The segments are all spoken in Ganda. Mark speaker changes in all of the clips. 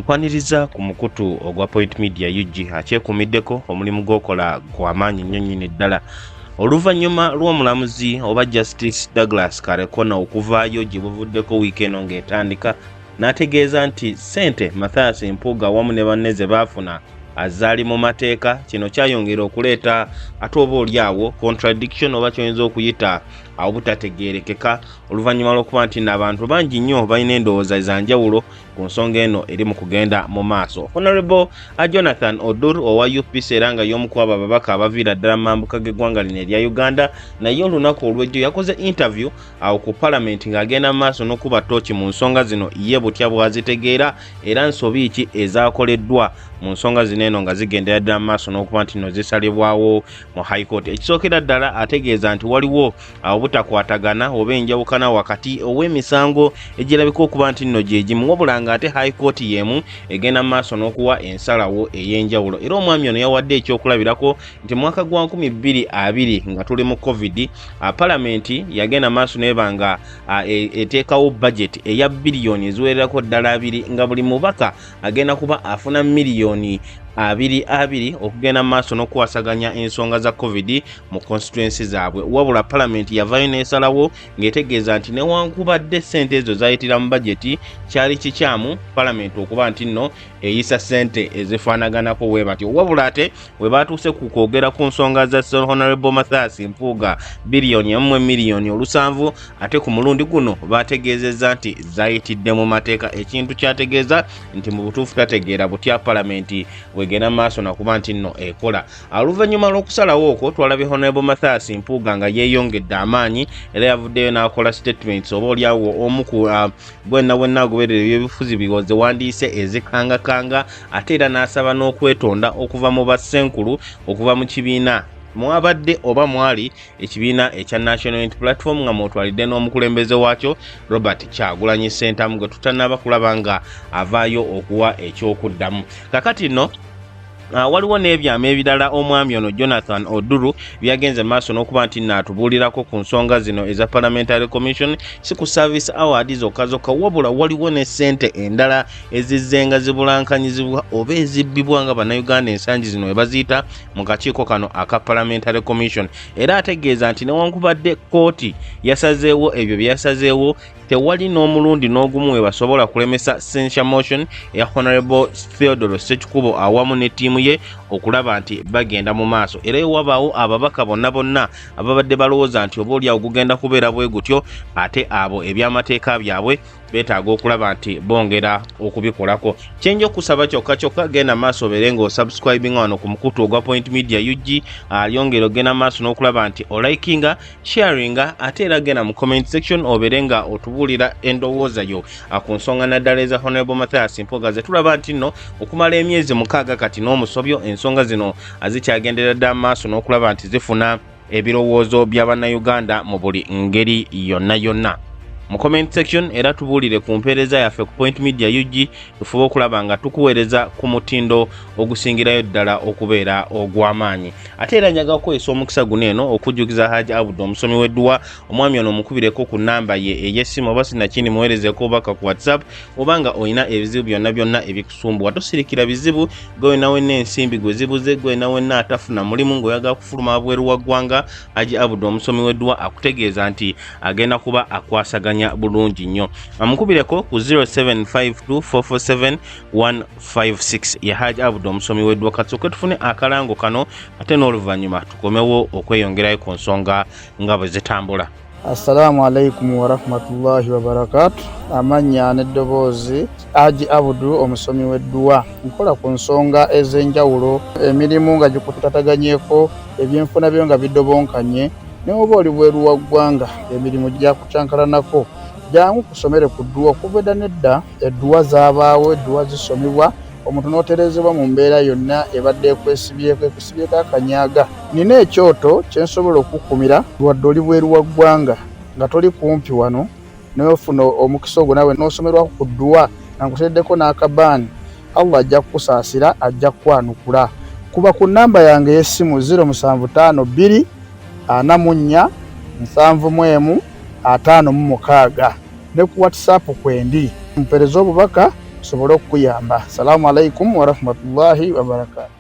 Speaker 1: nkwaniriza ku mukutu ogwa Point Media UG akyekumiddeko omulimu gw'okola gw'amaanyi nnyo nnyini ddala. Oluvannyuma lw'omulamuzi oba Justice Douglas Karekona okuvaayo gye buvuddeko wiikeeno ng'etandika n'ategeeza nti Ssente Mathias Mpuuga wamu ne banne ze baafuna azaali mu mateeka, kino kyayongera okuleeta ate oba oliawo contradiction oba kyoyinza okuyita obutategeerekeka oluvannyuma lw'okuba nti n'abantu bangi nnyo balina endowooza ez'enjawulo ku nsonga eno eri mu kugenda mu maaso. Honorable Jonathan ODUR owa UPC era nga y'omu ku abo ababaka abaviira ddala mu mambuka g'eggwanga lino erya Uganda, naye olunaku olw'ejjo yakoze interview awo ku Parliament ng'agenda mu maaso n'okuba ttooki mu nsonga zino ye butya bw'azitegeera era nsobi ki ezaakoleddwa mu nsonga zino eno nga zigendera ddala mu maaso n'okuba nti nno zisalibwawo mu High Court. Ekisookera ddala ategeeza nti waliwo obutakwatagana oba enjawukana wakati ow'emisango egirabika okuba nti nno gye gimu, wabula nga ate High Court y'emu egenda mu maaso n'okuwa ensalawo ey'enjawulo. Era omwami ono yawadde ekyokulabirako nti mu mwaka gwa 2020 nga tuli mu COVID, Parliament yagenda mu maaso n'eba nga eteekawo budget eya biliyoni eziwererako ddala 2 nga buli mubaka agenda kuba afuna miliyoni 2 okugenda maaso n'okuwasaganya ensonga za COVID mu constituency zaabwe. Wabula Parliament yavayo n'esalawo ng'etegeeza nti newankubadde ssente ezo zayitira mu budget kyali kikyamu Parliament okuba nti nno eyisa ssente ezifaanaganako bwe batyo. Wabula ate we baatuuse ku kwogera ku nsonga za Honorable Mathias Mpuuga biliyoni mu miliyoni 7 ate ku mulundi guno baategeezezza nti zayitidde mu mateeka, ekintu kyategeeza nti mu butuufu tategeera butya Parliament wegenda maaso nakuba nti nno ekola. Oluvannyuma lw'okusalawo okwo twalabye Honorable Mathias Mpuuga nga yeeyongedde amaanyi era yavuddeyo n'akola statements oba oliawo omu ku bwenna agoberera ebyobufuzi biwoze wandiise ezikangakanga ate era n'asaba n'okwetonda okuva mu bassenkulu okuva mu kibiina mwabadde oba mwali ekibiina ekya National Unity Platform nga mwotwalidde n'omukulembeze waakyo Robert Kyagulanyi Ssentamu gwe tutannaba kulaba nga avaayo okuwa ekyokuddamu. Kakati nno waliwo n'ebyama ebirala omwami ono Jonathan ODUR byagenze maaso n'okuba nti naatubuulirako ku nsonga zino eza Parliamentary Commission si ku Service Award zokka wabula waliwo ne ssente endala ezizzenga zibulankanyizibwa oba ezibbibwa nga bannayuganda ensangi zino we baziyita mu kakiiko kano aka Parliamentary Commission. Era ategeeza nti newankubadde Kooti yasazeewo ebyo bye yasazeewo, tewali n'omulundi n'ogumu we basobola kulemesa censure motion ya Honorable Theodore Ssekikubo awamu ne ttiimu ye okulaba nti bagenda mu maaso. Era wabaawo ababaka bonna ababadde balowooza nti oba oliawo gugenda kubeera bwe gutyo ate abo ebyamateeka byabwe beetaaga okulaba nti bongera okubikolako. Kyenja okusaba kyokka genda maaso obeere ng'osubscribing wano ku mukutu ogwa Point Media UG, alyongera ogenda maaso n'okulaba nti olikinga, sharinga ate era genda mu comment section obeere nga otubuulira endowooza yo ku nsonga naddala eza Honorable Mathias Mpuuga ze tulaba nti nno okumala emyezi 6 kati n'omusobyo ensonga zino azikyagendera ddala maaso n'okulaba nti zifuna ebirowoozo by'Abannayuganda mu buli ngeri yonna. Mu comment section era tubuulire ku mpeereza yaffe ku Point Media UG tufuba okulaba nga tukuweereza ku mutindo ogusingirayo ddala okubeera ogw'amaanyi. Ate era njaga kukozesa omukisa guno eno okujjukiza Hajji Abdul omusomi w'edduwa, omwami ono omukubireko ku nnamba ye ey'essimu oba sinakindi muweerezeko obubaka ku WhatsApp obanga olina ebizibu byonna ebikusumbuwa. Tosirikira bizibu gwena wenna ensimbi gwe zibuze, gwena wenna atafuna mulimu ng'oyagala kufuluma wabweru wa ggwanga, Hajji Abdul omusomi w'edduwa akutegeeza nti agenda kuba akwasaganya bulungi nnyo. Amukubireko ku 0752447156 ya Hajji Abdul omusomi w'edduwa. Kasooke tufune akalango kano ate n'oluvannyuma tukomewo okweyongerayo ku nsonga nga bwe zitambula.
Speaker 2: Assalamu alaikum wa rahmatullahi wa barakatuh. Amanya n'eddoboozi Hajji Abdul omusomi w'edduwa. Nkola ku nsonga ez'enjawulo, emirimu nga gikutataganyeko, ebyenfuna byo nga bidobonkanye, ne oba oli bweru wa ggwanga emirimu gyakucankalanako, jangu kusomere ku dduwa. Okuva nedda edduwa zaabaawo, edduwa zisomebwa, omuntu n'oterezebwa mu mbeera yonna ebadde ekwesibyeko akanyaaga. Nina ekyoto kye nsobola okukumira lwadde oli bweru wa ggwanga nga toli kumpi wano n'ofuna omukisa ogwo nawe n'osomerwako ku dduwa nga nkuteddeko n'akabaani, Allah ajja kukusaasira, ajja kukwanukula. Kuba ku nnamba yange y'essimu 0752 44 71 56 ne ku WhatsApp kwendi mpereza obubaka tusobole okukuyamba. Assalamu alaikum wa rahmatullahi wa barakatuh.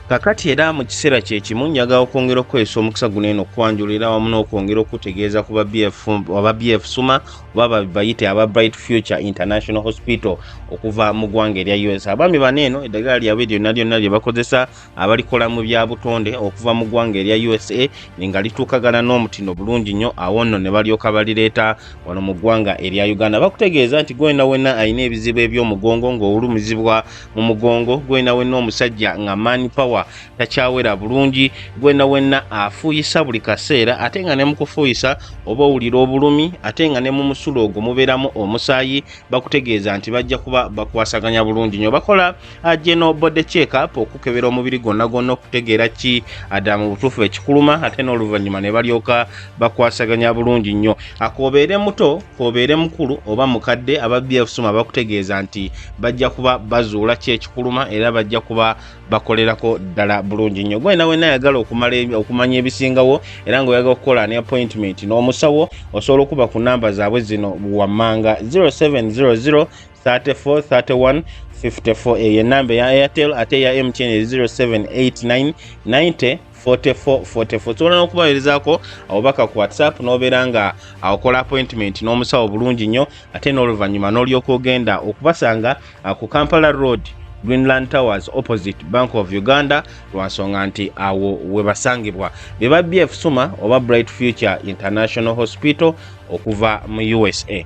Speaker 1: Kakati era mu kiseera kye kimu njagala okwongera okukozesa omukisa guno eno okwanjulira wamu n'okwongera okutegeeza ku ba BF Suma oba bayite aba Bright Future International Hospital okuva mu ggwanga erya US. Abaami bano eno eddagala lyabwe lyonna lye bakozesa abalikola mu bya butonde okuva mu ggwanga erya USA nga lituukagana n'omutindo bulungi nnyo, awo nno ne balyoka balireeta wano mu ggwanga erya Uganda. Bakutegeeza nti gwena wenna alina ebizibu eby'omugongo ng'olumizibwa mu mugongo, gwena wenna omusajja nga man power takyawera bulungi, gwena wenna afuuyisa buli kaseera ate nga ne mu kufuuyisa oba owulira obulumi ate nga ne mu musulo ogwo mubeeramu omusaayi, bakutegeeza nti bajja kuba bakwasaganya bulungi nnyo. Bakola general body check up okukebera omubiri gwonna okutegeera ki adda mu butuufu ekikuluma ate n'oluvannyuma ne balyoka bakwasaganya bulungi nnyo. Akoobeere muto koobeere mukulu oba mukadde, aba BF Suma bakutegeeza nti bajja kuba bazuula ki ekikuluma era bajja kuba bakolerako ddala bulungi nnyo. Gwena wenna ayagala okumanya ebisingawo era ng'oyagala okukola ne appointment n'omusawo osobola okuba ku namba zaabwe zino wammanga 0700 34 31 54, eyo namba ya Airtel ate ya MTN 0789 90 44 44. Sobola n'okubaweerezaako obubaka ku WhatsApp n'obeera nga akola appointment n'omusawo bulungi nnyo ate n'oluvannyuma n'olyoka ogenda okubasanga ku Kampala Road Greenland Towers opposite Bank of Uganda, lwansonga nti awo we basangibwa be ba BF Suma oba Bright Future International Hospital okuva mu USA.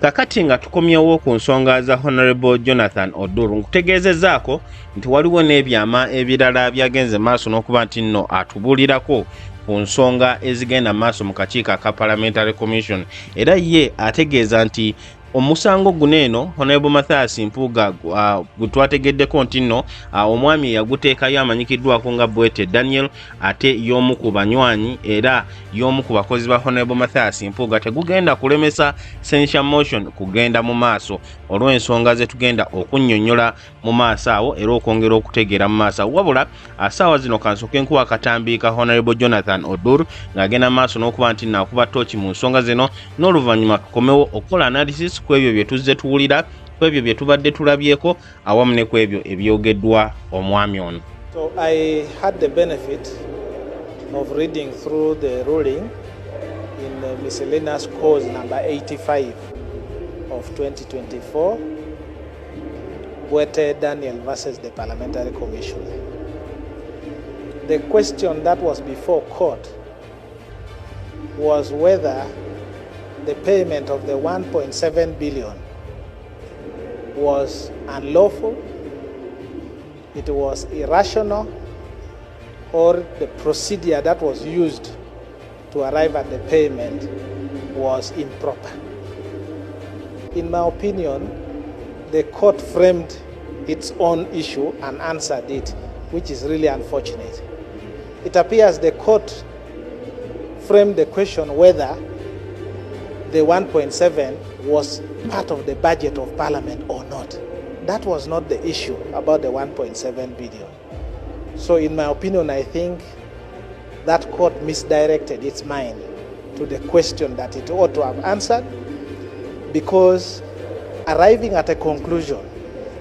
Speaker 1: Kakati nga tukomyewo ku nsonga za Honorable Jonathan ODUR, nkutegeezezaako nti waliwo n'ebyama ebirala byagenze maaso n'okuba nti nno atubuulirako ku nsonga ezigenda maaso mu kakiiko aka Parliamentary Commission, era ye ategeeza nti omusango guno eno Honorable MATHIAS Mpuuga gutwategeddeko nti nno omwami yaguteekayo amanyikiddwako nga BWETE Daniel ate y'omu ku banywanyi era y'omu ku bakozi ba Honorable MATHIAS Mpuuga tegugenda kulemesa censure motion kugenda mu maaso olw'ensonga ze tugenda okunnyonnyola mu maaso awo era okwongera okutegeera mu maaso awo. Wabula asaawa zino kansooke nkuwa akatambiika Honorable Jonathan ODUR ng'agenda mu maaso n'okuba nti naakuba ttooki mu nsonga zino n'oluvannyuma tukomewo okukola analysis ku ebyo bye tuzze tuwulira, ku ebyo bye tubadde tulabyeko awamu ne ku ebyo ebyogeddwa omwami ono.
Speaker 3: So I had the benefit of reading through the ruling in the miscellaneous cause number 85 of 2024, BWETE Daniel versus the Parliamentary Commission. The question that was before court was whether the payment of the 1.7 billion was unlawful, it was irrational, or the procedure that was used to arrive at the payment was improper. In my opinion, the court framed its own issue and answered it, which is really unfortunate. It appears the court framed the question whether the 1.7 was part of the budget of Parliament or not. That was not the issue about the 1.7 billion. So in my opinion, I think that court misdirected its mind to the question that it ought to have answered, because arriving at a conclusion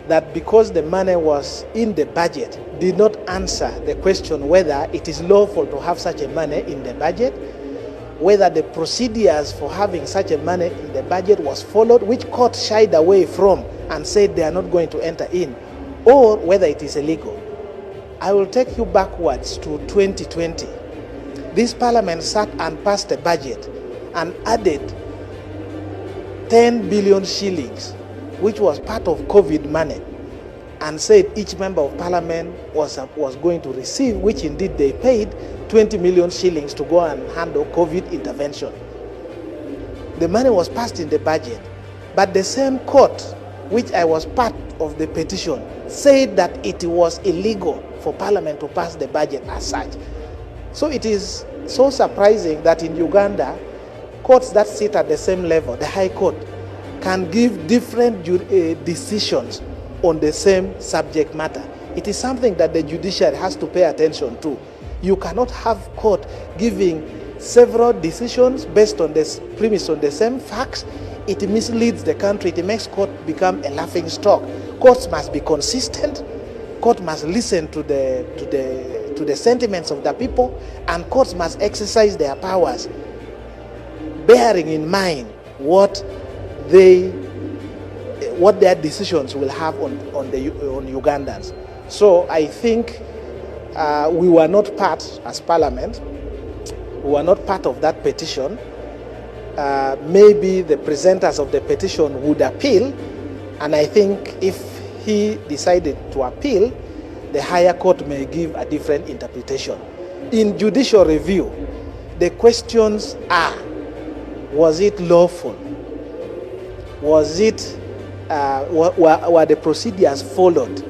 Speaker 3: that because the money was in the budget did not answer the question whether it is lawful to have such a money in the budget, whether the procedures for having such a money in the budget was followed, which court shied away from and said they are not going to enter in, or whether it is illegal. I will take you backwards to 2020. This parliament sat and passed a budget and added 10 billion shillings, which was part of COVID money, and said each member of parliament was going to receive, which indeed they paid, 20 million shillings to go and handle COVID intervention. The money was passed in the budget, but the same court, which I was part of the petition, said that it was illegal for Parliament to pass the budget as such. So it is so surprising that in Uganda, courts that sit at the same level, the High Court, can give different decisions on the same subject matter. It is something that the judiciary has to pay attention to. You cannot have court giving several decisions based on this premise on the same facts it misleads the country. It makes court become a laughing stock. Courts must be consistent. Court must listen to the sentiments of the people, and courts must exercise their powers, bearing in mind what their decisions will have on Ugandans. So I think we were not part, as Parliament, we were not part of that petition. Maybe the presenters of the petition would appeal, and I think if he decided to appeal, the higher court may give a different interpretation. In judicial review, the questions are, was it lawful? Was it, were the procedures followed?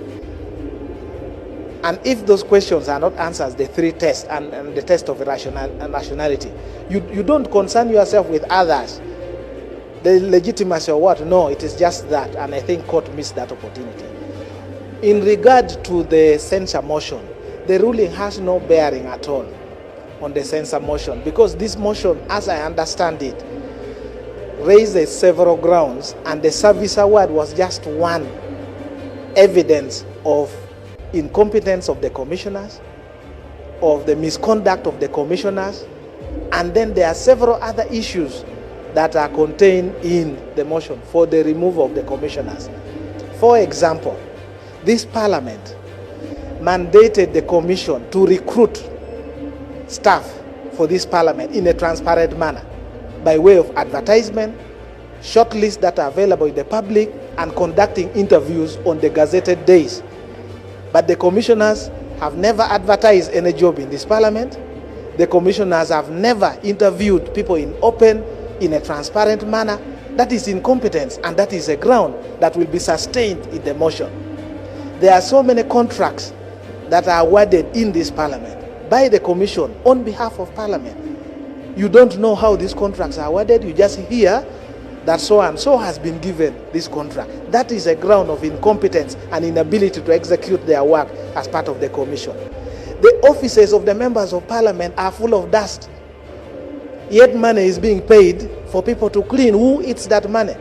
Speaker 3: And if those questions are not answered, the three tests and the test of rationality, you don't concern yourself with others, the legitimacy or what. No, it is just that, and I think court missed that opportunity. In regard to the censure motion, the ruling has no bearing at all on the censure motion, because this motion, as I understand it, raises several grounds, and the service award was just one evidence of incompetence of the commissioners, of the misconduct of the commissioners, and then there are several other issues that are contained in the motion for the removal of the commissioners. For example, this Parliament mandated the Commission to recruit staff for this Parliament in a transparent manner by way of advertisement, shortlists that are available in the public, and conducting interviews on the gazetted days. But the commissioners have never advertised any job in this Parliament. The commissioners have never interviewed people in a transparent manner. That is incompetence, and that is a ground that will be sustained in the motion. There are so many contracts that are awarded in this Parliament by the Commission on behalf of Parliament. You don't know how these contracts are awarded. You just hear that so and so has been given this contract. That is a ground of incompetence and inability to execute their work as part of the Commission. The offices of the members of Parliament are full of dust, yet money is being paid for people to clean. Who eats that money?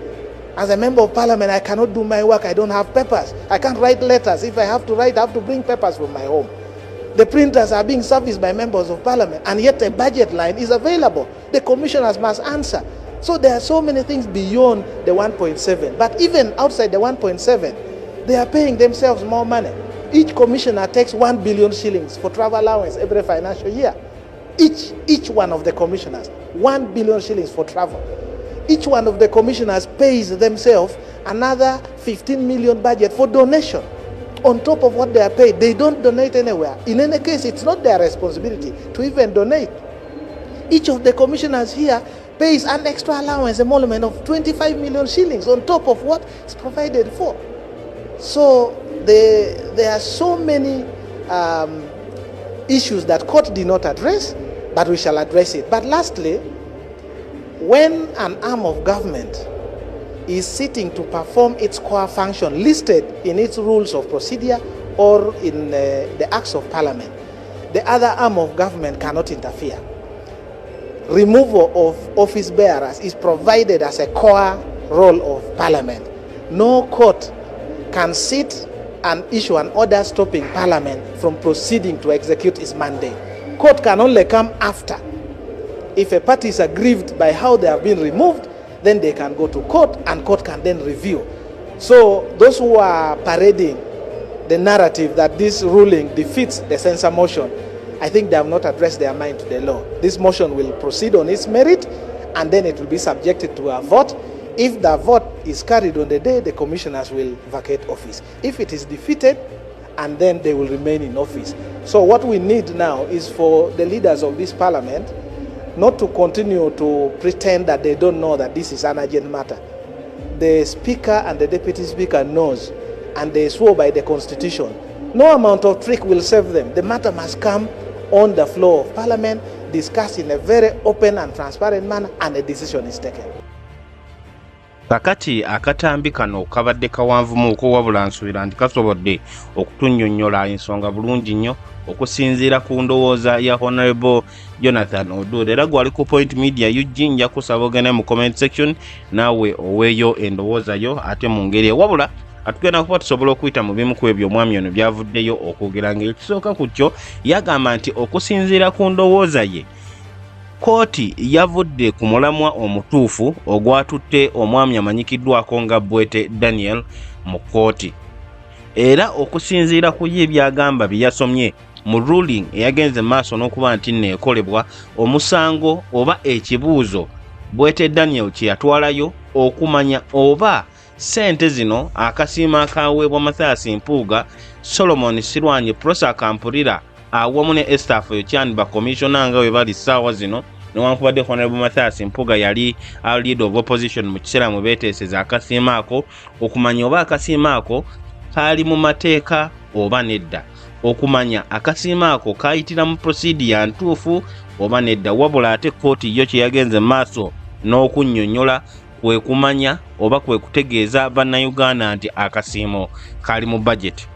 Speaker 3: As a member of Parliament, I cannot do my work. I don't have papers. I can't write letters. If I have to write, I have to bring papers from my home. The printers are being serviced by members of Parliament, and yet a budget line is available. The commissioners must answer. So there are so many things beyond the 1.7. But even outside the 1.7, they are paying themselves more money. Each commissioner takes 1 billion shillings for travel allowance every financial year. Each one of the commissioners, 1 billion shillings for travel. Each one of the commissioners pays themselves another 15 million budget for donation. On top of what they are paid, they don't donate anywhere. In any case, it's not their responsibility to even donate. Each of the commissioners here pays an extra allowance, emolument of 25 million shillings on top of what is provided for. So there are so many issues that court did not address, but we shall address it. But lastly, when an arm of government is sitting to perform its core function listed in its rules of procedure or in the acts of Parliament, the other arm of government cannot interfere. Removal of office bearers is provided as a core role of Parliament. No court can sit and issue an order stopping Parliament from proceeding to execute its mandate. Court can only come after. If a party is aggrieved by how they have been removed, then they can go to court, and court can then review. So those who are parading the narrative that this ruling defeats the censure motion, I think they have not addressed their mind to the law. This motion will proceed on its merit, and then it will be subjected to a vote. If the vote is carried on the day, the commissioners will vacate office. If it is defeated, and then they will remain in office. So what we need now is for the leaders of this Parliament not to continue to pretend that they don't know that this is an urgent matter. The Speaker and the Deputy Speaker knows, and they swore by the Constitution. No amount of trick will save them. The matter must come on the floor of Parliament, discussed in a very open and transparent manner, and a decision is taken.
Speaker 1: kakati akatambi kano kabadde kawanvumuuko wabula nsuubira nti kasobodde okutunnyonnyola ensonga bulungi nnyo okusinziira ku ndowooza ya Honorable Jonathan ODUR. Era gwali ku Point Media UG, nja kusaba ogende mu comment section naawe oweeyo endowooza yo ate mu ngeri ewabula atugenda kuba tusobola okuyita mu bimu ku ebyo omwami ono byavuddeyo okwogera ng'ekisooka ku kyo yagamba nti okusinziira ku ndowooza ye Kooti yavudde ku mulamwa omutuufu ogwatutte omwami amanyikiddwako nga BWETE Daniel mu Kooti. Era okusinziira ku ye byagamba byeyasomye mu ruling eyagenze maaso n'okuba nti neekolebwa omusango oba ekibuuzo BWETE Daniel kye yatwalayo okumanya oba ssente zino akasiima akaweebwa MATHIAS Mpuuga, Solomon Sirwanyi, Prosa Kampulira awamu ne Esther Foyokyani ba commissioner nga we bali ssaawa zino newankubadde Honorable MATHIAS Mpuuga yali leader of opposition mu kiseera mwe beeteeseza akasiima ako okumanya oba akasiima ako kaali mu mateeka oba nedda, okumanya akasiima ako kayitira mu procedure ntuufu oba nedda. Wabula ate Kooti yo kye yagenze maaso n'okunnyonnyola kwe kumanya oba kwe kutegeeza bannayuganda nti akasiimo kali mu budget.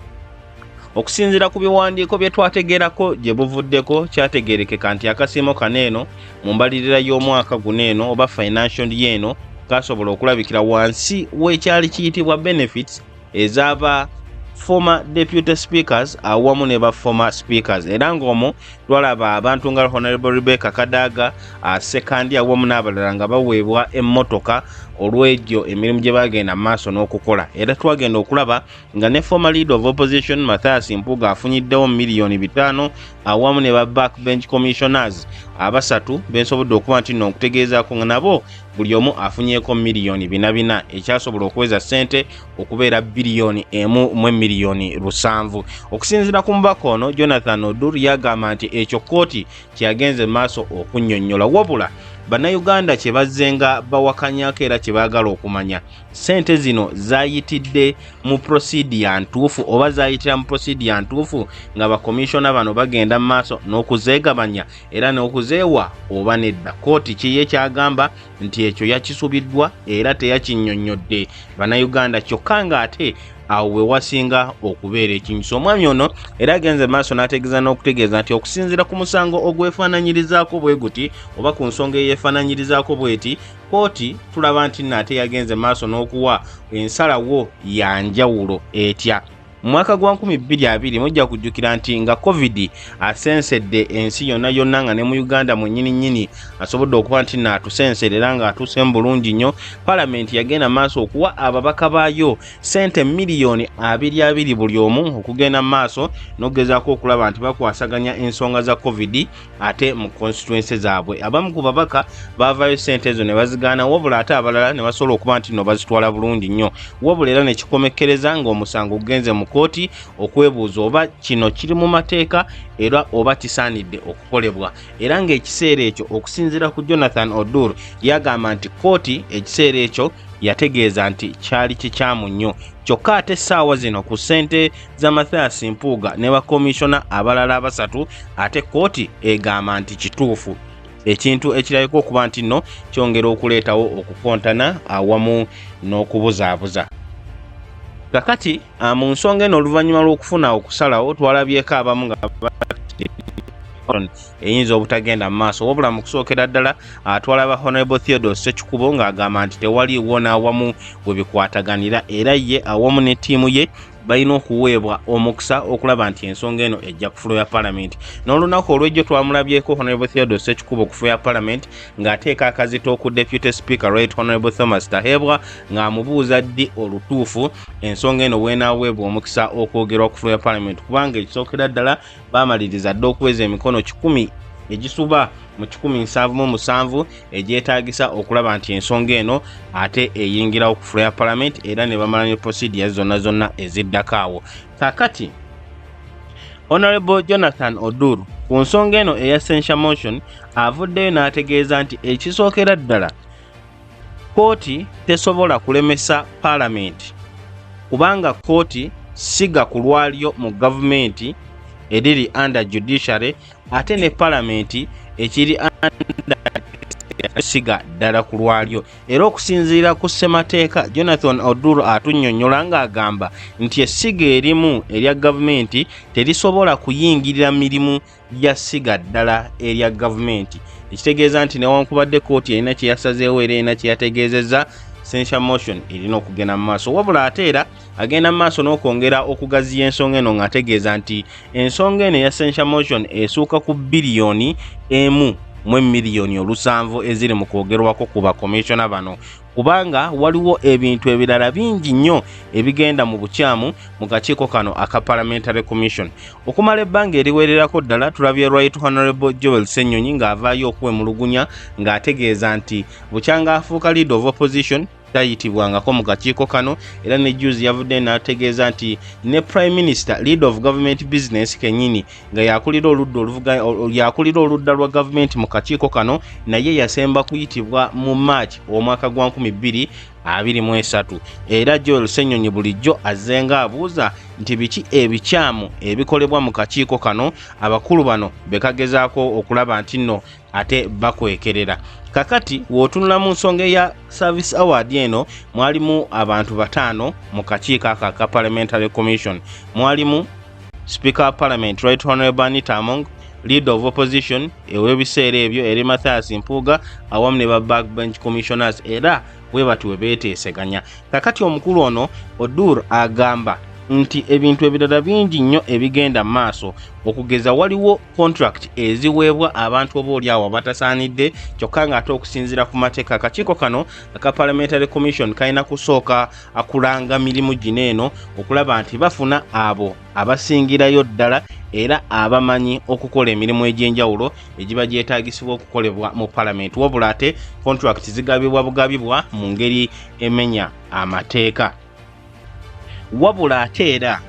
Speaker 1: Okusinziira ku biwandiiko bye twategeerako gye buvuddeko kyategeerekeka nti akasiimo kaneeno mu mbalirira y'omwaka guneeno oba financial yeeno kasobola okulabikira wansi w'ekyali kiyitibwa benefits ez'aba former deputy speakers awamu ne ba former speakers. Era ng'omwo twalaba abantu nga Honorable Rebecca Kadaga sekandi awamu n'abalala nga baweebwa emmotoka olw'egyo emirimu gye bagenda maaso n'okukola. Era twagenda okulaba nga ne former leader of opposition MATHIAS Mpuuga afunyiddewo $5,000,000 awamu ne ba backbench commissioners abasatu bensobodde okuba nti nno okutegeezaako nga nabo buli omu afunyeeko $4,400,000 ekyasobola okuweza ssente okubeera $1,700,000. Okusinziira ku mubaka ono Jonathan ODUR yagamba nti ekyo Kooti kyagenze maaso okunnyonnyola wabula bannayuganda kye bazzenga bawakanyako era kye baagala okumanya ssente zino zaayitidde mu procedure ntuufu oba zaayitira mu procedure ntuufu nga bakomishona bano bagenda mu maaso n'okuzeegabanya era n'okuzeewa oba nedda. Kooti kiye kyagamba nti ekyo yakisubiddwa era teyakinnyonnyodde bannayuganda kyokka ng'ate awo we wasinga okubeera ekinyuso. Omwami ono era agenze maaso n'ategeeza n'okutegeeza nti okusinziira ku musango ogwefaananyirizaako bwe guti oba ku nsonga eyeefaananyirizaako bweti Kooti tulaba nti nate yagenze maaso n'okuwa ensalawo ya njawulo etya. Mu mwaka gwa 2020 mujja kujjukira nti nga COVID asensedde ensi yonna yonna nga ne mu Uganda mwennyini asobodde okuba nti naatusenserera nga atuuse mu bulungi nnyo. Paalamenti yagenda maaso okuwa ababaka baayo ssente $220,000 buli omu okugenda maaso n'okugezaako okulaba nti bakwasaganya ensonga za COVID ate mu constituency zaabwe. Abamu ku babaka baavaayo ssente ezo ne bazigaana wabula ate abalala ne basobola okuba nti no bazitwala bulungi nnyo. Wabula era ne kikomekkereza ng'omusango ogugenze mu Kooti okwebuuza oba kino kiri mu mateeka era oba kisaanidde okukolebwa. Era ng'ekiseera ekyo okusinziira ku Jonathan ODUR yagamba nti Kooti ekiseera ekyo yategeeza nti kyali kikyamu nnyo. Kyokka ate essaawa zino ku ssente za MATHIAS Mpuuga ne bakomishona abalala abasatu ate Kooti egamba nti kituufu. Ekintu ekirabika okuba nti nno kyongera okuleetawo okukontana awamu n'okubuzaabuza. Kakati mu nsonga eno oluvannyuma lw'okufuna okusalawo twalabyeko abamu nga eyinza obutagenda mu maaso wabula mu kusookera ddala twalaba Honorable Theodore Ssekikubo ng'agamba nti tewaliiwo n'awamu we bikwataganira era ye awamu ne ttiimu ye balina okuweebwa omukisa okulaba nti ensonga eno ejja ku fulo ya Parliament. N'olunaku olw'ejjo twamulabyeko Honorable Theodore Ssekikubo ku fulo ya Parliament ng'ateeka akazito ku Deputy Speaker Right Honorable Thomas Tahebwa ng'amubuuza ddi olutuufu ensonga eno weenaaweebwa omukisa okwogerwa ku fulo ya Parliament kubanga ekisookera ddala baamaliriza dde okuweza emikono 10 egisuba mu 177 egyetaagisa okulaba nti ensonga eno ate eyingirawo ku fulo ya Parliament era ne bamala ne procedures zonna eziddakaawo. Kakati Honorable Jonathan ODUR ku nsonga eno eya censure motion avuddeyo n'ategeeza nti ekisookera ddala Kooti tesobola kulemesa Parliament kubanga Kooti siga ku lwalyo mu gavumenti eriri under judiciary ate ne Parliament ekiri under siga ddala ku lwalyo. Era okusinziira ku ssemateeka Jonathan ODUR atunnyonnyola ng'agamba nti essiga erimu erya gavumenti terisobola kuyingirira mirimu ya ssiga ddala erya gavumenti. Ekitegeeza nti newankubadde kooti erina kye yasazeewo era erina kye yategeezezza, censure motion erina okugenda mu maaso. Wabula ate era agenda mu maaso n'okwongera okugaziya ensonga eno ng'ategeeza nti ensonga eno eya censure motion esuuka ku biliyoni emu mu miliyoni 7 eziri mu kwogerwako ku bakomishona bano, kubanga waliwo ebintu ebirala bingi nnyo ebigenda mu bukyamu mu kakiiko kano aka Parliamentary Commission. Okumala ebbanga eriwererako ddala tulabye Right Honorable Joel Ssenyonyi ng'avaayo okwemulugunya ng'ategeeza nti bukyanga afuuka leader of opposition tayitibwangako mu kakiiko kano, era ne juzi yavudde n'ategeeza nti ne Prime Minister leader of government business kennyini nga yakulira oludda lwa gavumenti mu kakiiko kano naye yasemba kuyitibwa mu March omwaka gwa 2023. Era Joel Ssenyonyi bulijjo azenga abuuza nti biki ebikyamu ebikolebwa mu kakiiko kano abakulu bano bekagezaako okulaba nti nno ate bakwekerera. Kakati wootunula mu nsonga ya service award eno mwalimu abantu 5 mu kakiiko aka Parliamentary Commission. Mwalimu Speaker of Parliament Right Honorable Bana, Leader of Opposition ewebiseera ebyo eri MATHIAS Mpuuga awamu ne ba backbench commissioners era bwe batuwe beeteeseganya. Kakati omukulu ono ODUR agamba nti ebintu ebirala bingi nnyo ebigenda maaso, okugeza waliwo contract eziweebwa abantu oboolyawo batasaanidde, kyokka ng'ate okusinziira ku mateeka akakiiko kano aka Parliamentary Commission kalina kusooka akulanga mirimu gino eno okulaba nti bafuna abo abasingirayo ddala era abamanyi okukola emirimu egy'enjawulo egiba gyetaagisibwa okukolebwa mu Parliament. Wabula ate contract zigabibwa bugabibwa mu ngeri emenya amateeka. Wabula ate era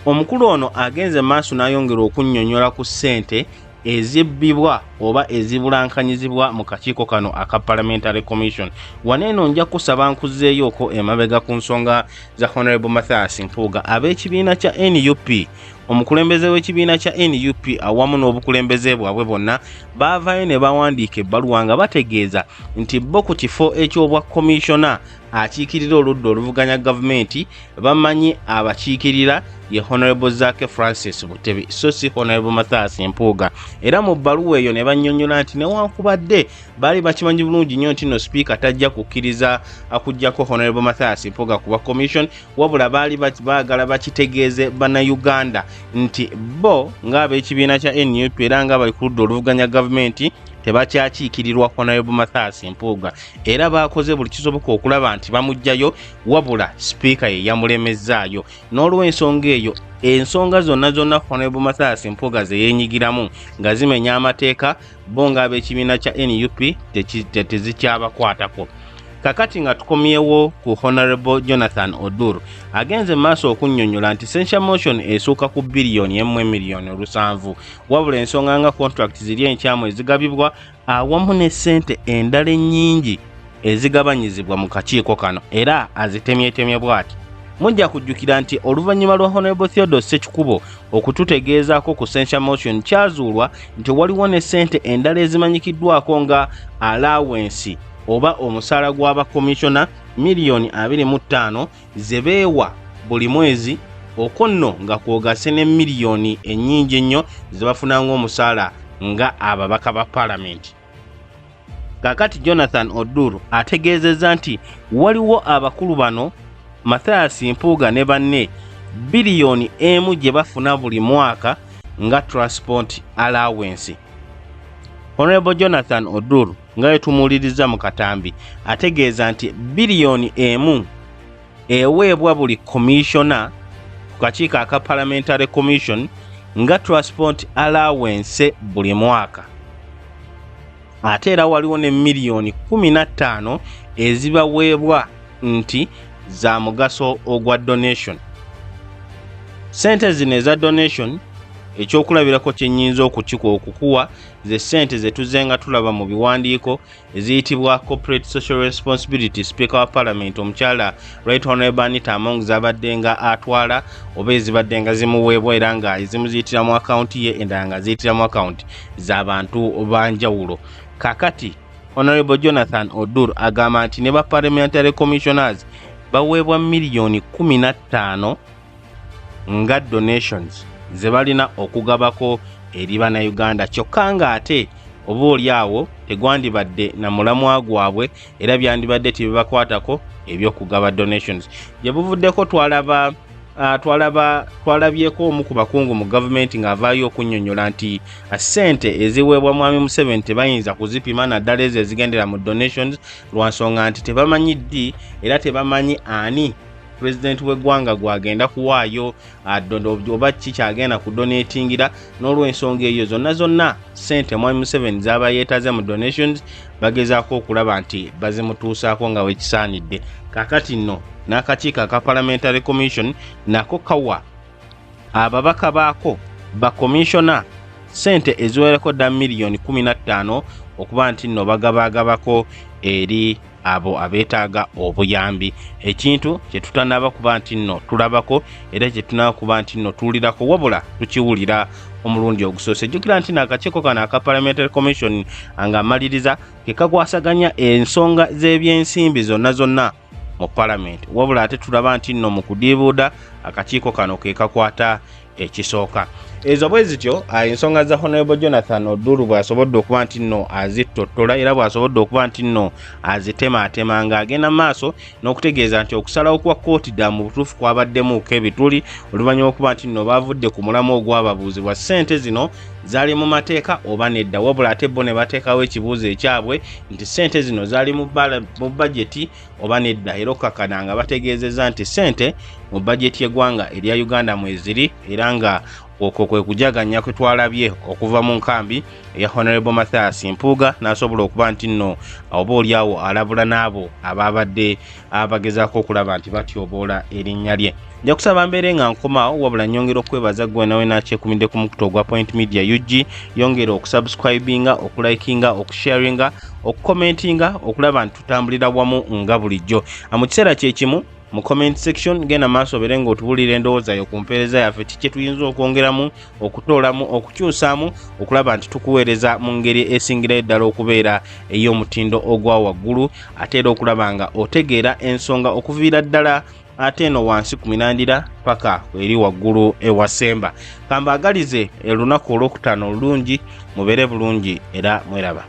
Speaker 1: omukulu ono agenze maaso n'ayongera okunnyonnyola ku ssente ezibbibwa oba ezibulankanyizibwa mu kakiiko kano aka Parliamentary Commission. Waneeno nja kusaba nkuzzeeyoko emabega ku nsonga za Honorable MATHIAS Mpuuga. Ab'ekibiina kya NUP, omukulembeze w'ekibiina kya NUP awamu n'obukulembeze bwabwe bonna baavaayo ne bawandiika ebbaluwa nga bategeeza nti bo ku kifo eky'obwa komishona akiikirira oludda oluvuganya gavumenti bamanyi abakiikirira ye Honorable Zaake Francis Butebi so si Honorable MATHIAS Mpuuga. Era mu bbaluwa eyo ne bannyonnyola nti newankubadde baali bakimanyi bulungi nnyo nti no Speaker tajja kukkiriza akuggyako Honorable MATHIAS Mpuuga kuba commission, wabula baali baagala bakitegeeze Bannayuganda nti bo ng'ab'ekibiina kya NUP era nga bali ku ludda oluvuganya gavumenti tebakyakiikirirwa Honorable MATHIAS Mpuuga, era baakoze buli kisoboka okulaba nti bamuggyayo, wabula Speaker ye yamulemezzaayo. N'olw'ensonga eyo ensonga zonna Honorable MATHIAS Mpuuga ze yeenyigiramu nga zimenya amateeka, bo ng'ab'ekibiina kya NUP tezikyabakwatako. Kakati nga tukomyewo ku Honorable Jonathan ODUR agenze maaso okunnyonnyola nti censure motion esuuka ku biliyoni 1,700,000, wabula ensonga nga contract ziri enkyamu ezigabibwa awamu ne ssente endala ennyingi ezigabanyizibwa mu kakiiko kano era azitemyetemye bw'ati. Mujja kujjukira nti oluvannyuma lwa Honorable Theodore Ssekikubo okututegeezaako ku censure motion kyazuulwa nti waliwo ne ssente endala ezimanyikiddwako nga allowance oba omusaala gw'abakomishona $25,000,000 ze beewa buli mwezi, okwo nno nga kwogase ne miliyoni ennyingi ennyo ze bafuna ng'omusaala nga ababaka ba Parliament. Kakati Jonathan ODUR ategeezezza nti waliwo abakulu bano MATHIAS Mpuuga ne banne biliyoni 1 gye bafuna buli mwaka nga transport allowance. Honorable Jonathan ODUR nga yetumuuliriza mu katambi ategeeza nti biliyoni 1 eweebwa buli commissioner ku kakiiko aka Parliamentary Commission nga transport allowance buli mwaka. Ate era waliwo ne miliyoni 15 ezibaweebwa nti za mugaso ogwa donation. Ssente zino eza donation ekyokulabirako kyennyinza okukuwa ze ssente ze tuzenga tulaba mu biwandiiko eziyitibwa corporate social responsibility. Speaker wa Parliament omukyala Right Honorable Bana zabadde nga atwala oba ezibadde nga zimuweebwa era nga ezimu ziyitira mu akaunti ye endala nga ziyitira mu akaunti z'abantu banjawulo. Kakati Honorable Jonathan ODUR agamba nti ne ba parliamentary commissioners baweebwa miliyoni 15 nga donations ze balina okugabako eri Bannayuganda kyokka nga ate oba oliawo tegwandibadde na mulamwa gwabwe era byandibadde tibibakwatako ebyokugaba donations. Gye buvuddeko twalabyeko omu ku bakungu mu gavumenti ng'avaayo okunnyonnyola nti ssente eziweebwa mwami Museveni tebayinza kuzipima naddala ezo ezigendera mu donations lwa nsonga nti tebamanyi ddi era tebamanyi ani President w'eggwanga gwagenda kuwaayo oba kikyagenda kudonatingira n'olw'ensonga eyo zonna ssente mwami Museveni z'aba yeetaze mu donations bagezaako okulaba nti bazimutuusaako nga wekisaanidde. Kaakati nno n'akakiiko aka Parliamentary Commission nako kawa ababaka baako ba commissiona ssente eziwereko dda miliyoni 15 okuba nti nno bagabagabako eri abo abeetaaga obuyambi. Ekintu kye tutanaba kuba nti nno tulabako era kye tunaba kuba nti nno tuwulirako wabula tukiwulira omulundi ogusoose. Jjukira nti n'akakiiko kano aka Parliamentary Commission nga amaliriza ke kakwasaganya ensonga z'ebyensimbi zonna mu Parliament wabula ate tulaba nti nno mu kudiibuuda akakiiko kano ke kakwata ekisooka. Ezo bwe zityo ensonga za Honorable Jonathan ODUR bw'asobodde okuba nti nno azitottola era bw'asobodde okuba nti nno azitemaatema ng'agenda maaso n'okutegeeza nti okusalawo kwa kooti dda mu butuufu kwabaddemuuko ebituli oluvannyuma okuba nti nno bavudde ku mulamu ogwababuuzibwa ssente zino zaali mu mateeka oba nedda wabula ate bo ne bateekawo ekibuuzo ekyabwe nti ssente zino zaali mu bajeti oba nedda era okkakkana nga bategeezezza nti ssente mu bajeti y'eggwanga erya Uganda mweziri era nga okwo kwe kujaganya kwe twalabye okuva mu nkambi eya Honorable MATHIAS Mpuuga n'asobola okuba nti nno oba oliawo alabula n'abo ababadde abagezaako okulaba nti batyoboola erinnya lye. Nja kusaba mbeere nga nkomaawo wabula nyongera okwebaza gwe nawe nakyekuumidde ku mukutu ogwa Point Media UG. Yongera okusubscribinga, okulikinga, okusharinga, okukomentinga okulaba nti tutambulira wamu nga bulijjo. Mu kiseera kyekimu mu comment section genda maaso obere ng'otubulira endowooza yo ku mpeereza yaffe kiki tuyinza okwongeramu, okutoolamu, okukyusaamu okulaba nti tukuweereza mu ngeri esingira ddala okubeera ey'omutindo ogwa waggulu ate era okulaba nga otegeera ensonga okuviira ddala ate eno wansi ku minandira paka eri waggulu ewasemba. Kambaagalize olunaku olwokutaano olulungi mubeere bulungi era mweraba.